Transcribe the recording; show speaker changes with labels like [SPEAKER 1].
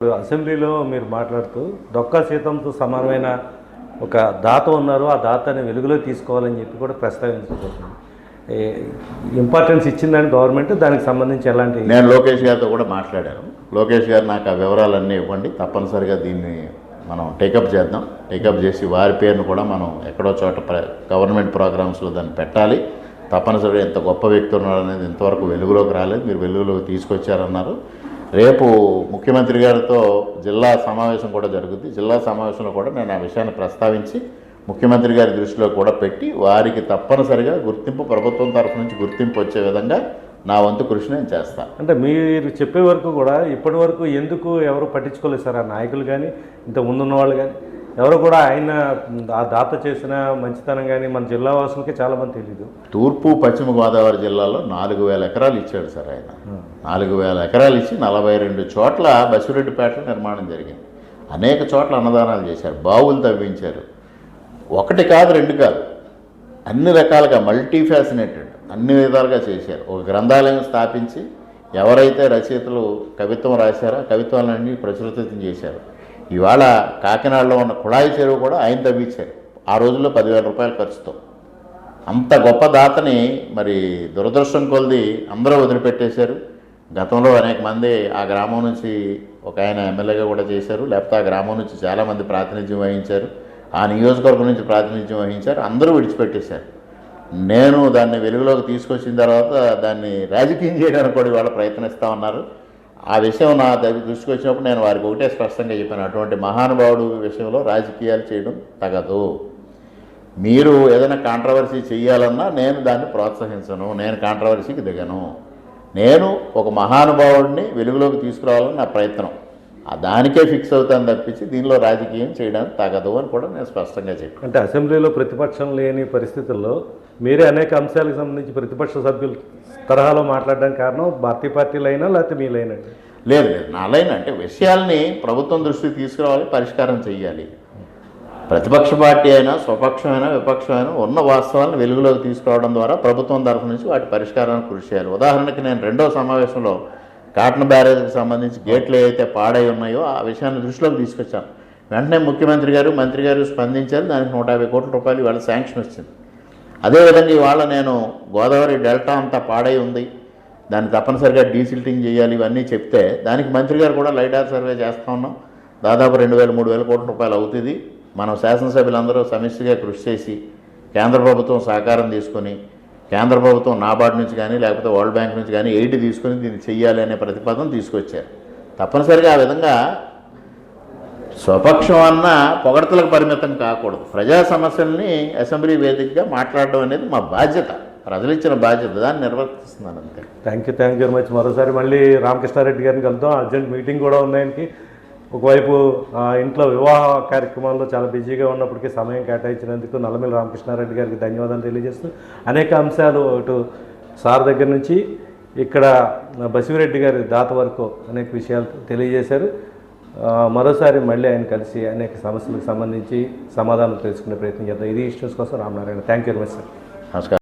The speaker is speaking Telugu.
[SPEAKER 1] అసెంబ్లీలో మీరు మాట్లాడుతూ డొక్కా సీతంతో సమానమైన ఒక దాత ఉన్నారు, ఆ దాతని వెలుగులో తీసుకోవాలని చెప్పి కూడా ప్రస్తావించబోతుంది. ఇంపార్టెన్స్ ఇచ్చిందని గవర్నమెంట్, దానికి సంబంధించి ఎలాంటి?
[SPEAKER 2] నేను లోకేష్ గారితో కూడా మాట్లాడాను. లోకేష్ గారు నాకు ఆ వివరాలన్నీ ఇవ్వండి, తప్పనిసరిగా దీన్ని మనం టేకప్ చేద్దాం. టేకప్ చేసి వారి పేరును కూడా మనం ఎక్కడో చోట గవర్నమెంట్ ప్రోగ్రామ్స్లో దాన్ని పెట్టాలి. తప్పనిసరిగా ఎంత గొప్ప వ్యక్తి ఉన్నారు అనేది ఇంతవరకు వెలుగులోకి రాలేదు, మీరు వెలుగులోకి తీసుకొచ్చారన్నారు. రేపు ముఖ్యమంత్రి గారితో జిల్లా సమావేశం కూడా జరుగుద్ది. జిల్లా సమావేశంలో కూడా నేను ఆ విషయాన్ని ప్రస్తావించి ముఖ్యమంత్రి గారి దృష్టిలో కూడా పెట్టి వారికి తప్పనిసరిగా గుర్తింపు, ప్రభుత్వం తరఫు నుంచి గుర్తింపు వచ్చే విధంగా నా వంతు కృషి నేను చేస్తాను.
[SPEAKER 1] అంటే మీరు చెప్పే వరకు కూడా ఇప్పటి వరకు ఎందుకు ఎవరు పట్టించుకోలేదు సార్? ఆ నాయకులు కానీ, ఇంత ముందున్న వాళ్ళు కానీ ఎవరు కూడా ఆయన ఆ దాత చేసిన మంచితనం కానీ మన జిల్లా వాసులకి చాలామంది తెలియదు.
[SPEAKER 2] తూర్పు పశ్చిమ గోదావరి జిల్లాలో 4,000 ఎకరాలు ఇచ్చాడు సార్ ఆయన. 4,000 ఎకరాలు ఇచ్చి 42 చోట్ల బసిరెడ్డిపేటలో నిర్మాణం జరిగింది. అనేక చోట్ల అన్నదానాలు చేశారు, బావులు తవ్వించారు. ఒకటి కాదు, రెండు కాదు, అన్ని రకాలుగా మల్టీ ఫ్యాసినేటెడ్ అన్ని విధాలుగా చేశారు. ఒక గ్రంథాలయం స్థాపించి ఎవరైతే రచయితలు కవిత్వం రాశారో ఆ కవిత్వాలన్నీ ప్రచురితం చేశారు. ఇవాళ కాకినాడలో ఉన్న కుళాయి చెరువు కూడా ఆయన తవ్వించారు, ఆ రోజుల్లో 10,000 రూపాయల ఖర్చుతో. అంత గొప్ప దాతని మరి దురదృష్టం కొలిది అందరూ వదిలిపెట్టేశారు. గతంలో అనేక మంది ఆ గ్రామం నుంచి, ఒక ఆయన ఎమ్మెల్యేగా కూడా చేశారు, లేకపోతే ఆ గ్రామం నుంచి చాలామంది ప్రాతినిధ్యం వహించారు, ఆ నియోజకవర్గం నుంచి ప్రాతినిధ్యం వహించారు, అందరూ విడిచిపెట్టేశారు. నేను దాన్ని వెలుగులోకి తీసుకొచ్చిన తర్వాత దాన్ని రాజకీయం చేయడానికి కూడా ఇవాళ ప్రయత్నిస్తూ ఉన్నారు. ఆ విషయం నా దగ్గర దృష్టికి వచ్చినప్పుడు నేను వారికి ఒకటే స్పష్టంగా చెప్పాను, అటువంటి మహానుభావుడు విషయంలో రాజకీయాలు చేయడం తగదు. మీరు ఏదైనా కాంట్రవర్సీ చేయాలన్నా నేను దాన్ని ప్రోత్సహించను, నేను కాంట్రవర్సీకి దిగను. నేను ఒక మహానుభావుడిని వెలుగులోకి తీసుకురావాలని నా ప్రయత్నం, దానికే ఫిక్స్ అవుతాను తప్పించి దీనిలో రాజకీయం చేయడానికి తగదు అని కూడా నేను స్పష్టంగా చెప్పాను.
[SPEAKER 1] అంటే అసెంబ్లీలో ప్రతిపక్షం లేని పరిస్థితుల్లో మీరే అనేక అంశాలకు సంబంధించి ప్రతిపక్ష సభ్యులు తరహాలో మాట్లాడడానికి కారణం భారతీయ పార్టీలైనా లేకపోతే మీలైనా?
[SPEAKER 2] లేదు లేదు, నా లైన్ అంటే విషయాల్ని ప్రభుత్వం దృష్టికి తీసుకురావాలి, పరిష్కారం చేయాలి. ప్రతిపక్ష పార్టీ అయినా, స్వపక్షమైనా, విపక్షమైనా ఉన్న వాస్తవాలను వెలుగులోకి తీసుకురావడం ద్వారా ప్రభుత్వం తరఫు నుంచి వాటి పరిష్కారానికి కృషి చేయాలి. ఉదాహరణకి నేను 2వ సమావేశంలో కాటన్ బ్యారేజ్కి సంబంధించి గేట్లు ఏవైతే పాడై ఉన్నాయో ఆ విషయాన్ని దృష్టిలోకి తీసుకొచ్చాను. వెంటనే ముఖ్యమంత్రి గారు, మంత్రి గారు స్పందించారు. దానికి 150 కోట్ల రూపాయలు ఇవాళ శాంక్షన్ వచ్చింది. అదేవిధంగా ఇవాళ నేను గోదావరి డెల్టా అంతా పాడై ఉంది, దాన్ని తప్పనిసరిగా డీసిల్టింగ్ చేయాలి, ఇవన్నీ చెప్తే దానికి మంత్రి గారు కూడా లైడార్ సర్వే చేస్తూ ఉన్నాం. దాదాపు 2,000-3,000 కోట్ల రూపాయలు అవుతుంది. మనం శాసనసభ్యులందరూ సమిష్టిగా కృషి చేసి కేంద్ర ప్రభుత్వం సహకారం తీసుకొని, కేంద్ర ప్రభుత్వం నాబార్డు నుంచి కానీ లేకపోతే వరల్డ్ బ్యాంక్ నుంచి కానీ ఎయిడ్ తీసుకొని దీన్ని చెయ్యాలి అనే ప్రతిపాదన తీసుకొచ్చారు. తప్పనిసరిగా ఆ విధంగా స్వపక్షం అన్న పొగడతలకు పరిమితం కాకూడదు. ప్రజా సమస్యల్ని అసెంబ్లీ వేదికగా మాట్లాడడం అనేది మా బాధ్యత, ప్రజలు ఇచ్చిన బాధ్యత, దాన్ని నిర్వర్తిస్తున్నాను అంతే.
[SPEAKER 1] Thank you very much. మరోసారి మళ్ళీ రామకృష్ణారెడ్డి గారిని కలుద్దాం. అర్జెంట్ మీటింగ్ కూడా ఉంది ఆయనకి. ఒకవైపు ఇంట్లో వివాహ కార్యక్రమాల్లో చాలా బిజీగా ఉన్నప్పటికీ సమయం కేటాయించినందుకు నల్లమిల్లి రామకృష్ణారెడ్డి గారికి ధన్యవాదాలు తెలియజేస్తూ అనేక అంశాలు ఇటు సార్ దగ్గర నుంచి ఇక్కడ బసిరెడ్డి గారి దాత వరకు అనేక విషయాలు తెలియజేశారు. మరోసారి మళ్ళీ ఆయన కలిసి అనేక సమస్యలకు సంబంధించి సమాధానం తెలుసుకునే ప్రయత్నం చేద్దాం. ఇది ఇష్యూస్ కోసం Ramanarayana. Thank you very much sir.
[SPEAKER 2] నమస్కారం.